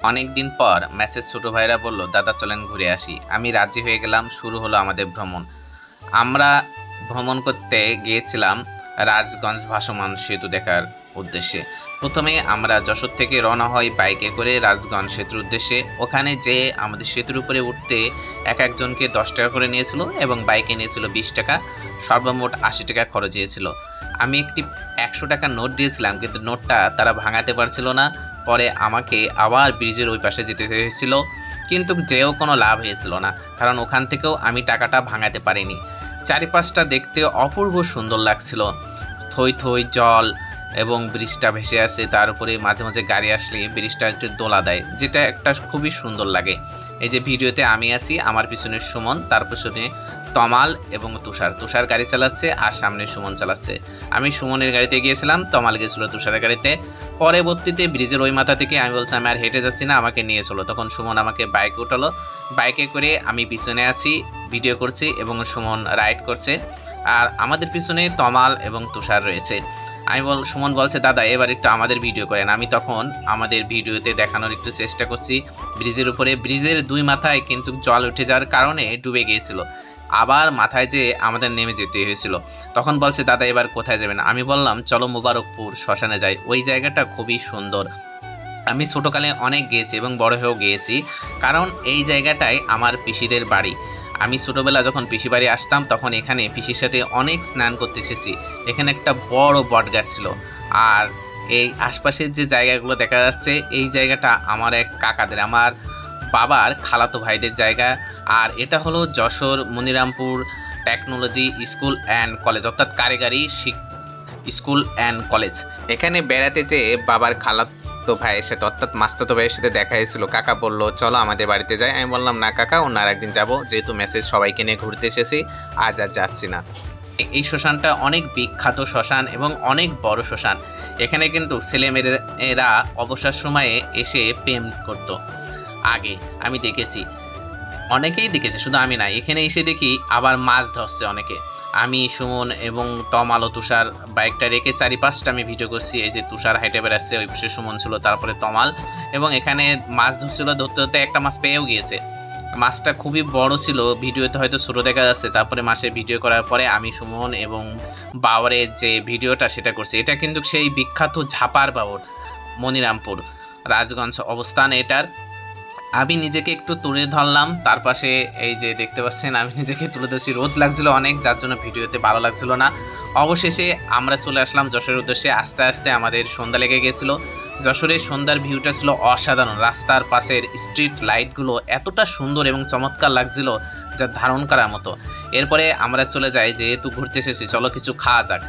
অনেক দিন পর ম্যাচের ছোট ভাইরা বলল, দাদা চলেন ঘুরে আসি। আমি রাজি হয়ে গেলাম। শুরু হলো আমাদের ভ্রমণ। আমরা ভ্রমণ করতে গিয়েছিলাম রাজগঞ্জ ভাসমান সেতু দেখার উদ্দেশ্যে। প্রথমে আমরা যশোর থেকে রওনা হই বাইকে করে রাজগঞ্জ সেতুর উদ্দেশ্যে। ওখানে যেয়ে আমাদের সেতুর উপরে উঠতে একজনকে 10 টাকা করে নিয়েছিল এবং বাইকে নিয়েছিল 20 টাকা। সর্বমোট 80 টাকা খরচ হয়েছিল। আমি একটি 100 টাকার নোট দিয়েছিলাম, কিন্তু নোটটা তারা ভাঙাতে পারছিল না। পরে আমাকে আবার ব্রিজের ওই পাশে যেতে হয়েছিল, কিন্তু যেও কোনো লাভ হয়েছিল না, কারণ ওখান থেকেও আমি টাকাটা ভাঙাতে পারিনি। চারিপাশটা দেখতে অপূর্ব সুন্দর লাগছিল। থই থই জল এবং ব্রিজটা ভেসে আসে, তার উপরে মাঝে মাঝে গাড়ি আসলে ব্রিজটা একটু দোলা দেয়, যেটা একটা খুবই সুন্দর লাগে। এই যে ভিডিওতে আমি আছি, আমার পিছনে সুমন, তার পিছনে তমাল এবং তুষার গাড়ি চালাচ্ছে আর সামনে সুমন চালাচ্ছে। আমি সুমনের গাড়িতে গিয়েছিলাম, তমাল গিয়েছিল তুষারের গাড়িতে। পরবর্তীতে ব্রিজের ওই মাথা থেকে আমি বলছি আমি আর হেঁটে যাচ্ছি না, আমাকে নিয়ে চলো। তখন সুমন আমাকে বাইকে উঠালো। বাইকে করে আমি পিছনে আছি, ভিডিও করছি এবং সুমন রাইড করছে। আর আমাদের পিছনে তমাল এবং তুষার রয়েছে। সুমন বলছে, দাদা এবার একটু আমাদের ভিডিও করেন। আমি তখন আমাদের ভিডিওতে দেখানোর একটু চেষ্টা করছি। ব্রিজের উপরে, ব্রিজের দুই মাথায় কিন্তু জল উঠে যাওয়ার কারণে ডুবে গিয়েছিল, আবার মাথায় যে আমাদের নেমে যেতে হয়েছিল। তখন বলছে, দাদা এবার কোথায় যাবেন? আমি বললাম, চলো মোবারকপুর শ্মশানে যাই, ওই জায়গাটা খুবই সুন্দর। আমি ছোটোকালে অনেক গিয়েছি এবং বড় হয়েও গিয়েছি, কারণ এই জায়গাটায় আমার পিসিদের বাড়ি। আমি ছোটোবেলা যখন পিসি বাড়ি আসতাম, তখন এখানে পিসির সাথে অনেক স্নান করতে এসেছি। এখানে একটা বড় বট গাছ ছিল। আর এই আশপাশের যে জায়গাগুলো দেখা যাচ্ছে, এই জায়গাটা আমার এক কাকাদের, আমার বাবার খালাতো ভাইদের জায়গা। আর এটা হলো Jessore Monirampur technology school and college, অর্থাৎ কারিগরি স্কুল অ্যান্ড কলেজ। এখানে বেড়াতে যেয়ে বাবার খালাতো ভাইয়ের সাথে, অর্থাৎ মাস্তাতো ভাইয়ের সাথে দেখা হয়েছিল। কাকা বললো, চলো আমাদের বাড়িতে যাই। আমি বললাম, না কাকা, অন্য আর একদিন যাবো, যেহেতু মেসেজ সবাইকে নিয়ে ঘুরতে এসেছি, আজ আর যাচ্ছি না। এই শ্মশানটা অনেক বিখ্যাত শ্মশান এবং অনেক বড় শ্মশান। এখানে কিন্তু ছেলেমেয়েরা অবসর সময়ে এসে প্রেম করত। আগে আমি দেখেছি, অনেকেই দেখেছে, শুধু আমি না। এখানে এসে দেখি আবার মাছ ধরছে অনেকে। আমি, সুমন এবং তমাল ও তুষার বাইকটা রেখে চারিপাশটা আমি ভিডিও করছি। এই যে তুষার হাইটে বেড়াচ্ছে, ওই পাশে সুমন ছিল, তারপরে তমাল। এবং এখানে মাছ ধরছিল, ধরতে ধরতে একটা মাছ পেয়েও গিয়েছে। মাছটা খুবই বড় ছিল, ভিডিওতে হয়তো ছোটো দেখা যাচ্ছে। তারপরে মাছের ভিডিও করার পরে আমি, সুমন এবং বাবরের যে ভিডিওটা সেটা করছি। এটা কিন্তু সেই বিখ্যাত ঝাপার বাবর, মনিরামপুর রাজগঞ্জ অবস্থান এটার। আমি নিজেকে একটু তুলে ধরলাম, তার পাশে এই যে দেখতে পাচ্ছেন আমি নিজেকে তুলে ধরছি। রোদ লাগছিল অনেক, যার জন্য ভিডিওতে ভালো লাগছিল না। অবশেষে আমরা চলে আসলাম যশোরের উদ্দেশ্যে। আস্তে আস্তে আমাদের সন্ধ্যা লেগে গেছিল। যশোরের সন্ধ্যার ভিউটা ছিল অসাধারণ। রাস্তার পাশের স্ট্রিট লাইটগুলো এতটা সুন্দর এবং চমৎকার লাগছিল, যা ধারণ করার মতো। এরপরে আমরা চলে যাই, যেহেতু ঘুরতে এসেছি চলো কিছু খাওয়া যাক।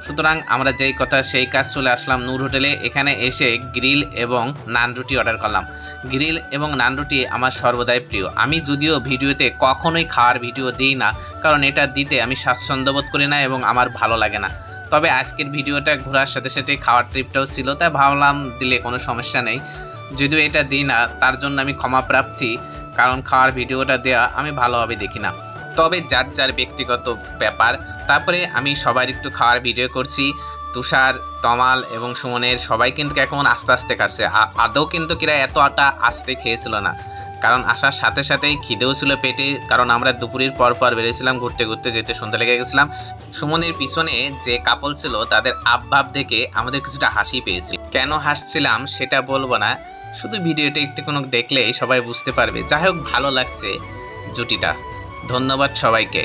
সুতরাং আমরা যেই কথা সেই কাজ, চলে আসলাম নূর হোটেলে। এখানে এসে গ্রিল এবং নান রুটি অর্ডার করলাম। গ্রিল এবং নান রুটি আমার সর্বদাই প্রিয়। আমি যদিও ভিডিওতে কখনোই খাওয়ার ভিডিও দিই না, কারণ এটা দিতে আমি স্বাচ্ছন্দ্য বোধ করি না এবং আমার ভালো লাগে না। তবে আজকের ভিডিওটা ঘোরার সাথে সাথে খাওয়ার ট্রিপটাও ছিল, তাই ভাবলাম দিলে কোনো সমস্যা নেই। যদিও এটা দিই না, তার জন্য আমি ক্ষমা প্রার্থী, কারণ খাওয়ার ভিডিওটা দেওয়া আমি ভালোভাবে দেখি না। তবে যার যার ব্যক্তিগত ব্যাপার। তারপরে আমি সবার একটু খাওয়ার ভিডিও করছি। তুষার, তমাল এবং সুমনের সবাই কিন্তু এখন আস্তে আস্তে খাচ্ছে। আদৌ কিন্তু কিরা এতটা আস্তে খেয়েছিল না, কারণ আসার সাথে সাথেই খিদেও ছিল পেটে, কারণ আমরা দুপুরের পর বেরিয়েছিলাম ঘুরতে ঘুরতে, যেতে সন্ধ্যা লেগে গেছিলাম। সুমনের পিছনে যে কাপল ছিল, তাদের আবভাব দেখে আমাদের কিছুটা হাসি পেয়েছিল। কেন হাসছিলাম সেটা বলবো না, শুধু ভিডিওটা একটু কোনো দেখলেই সবাই বুঝতে পারবে। যাই হোক, ভালো লাগছে জুটিটা। ধন্যবাদ সবাইকে।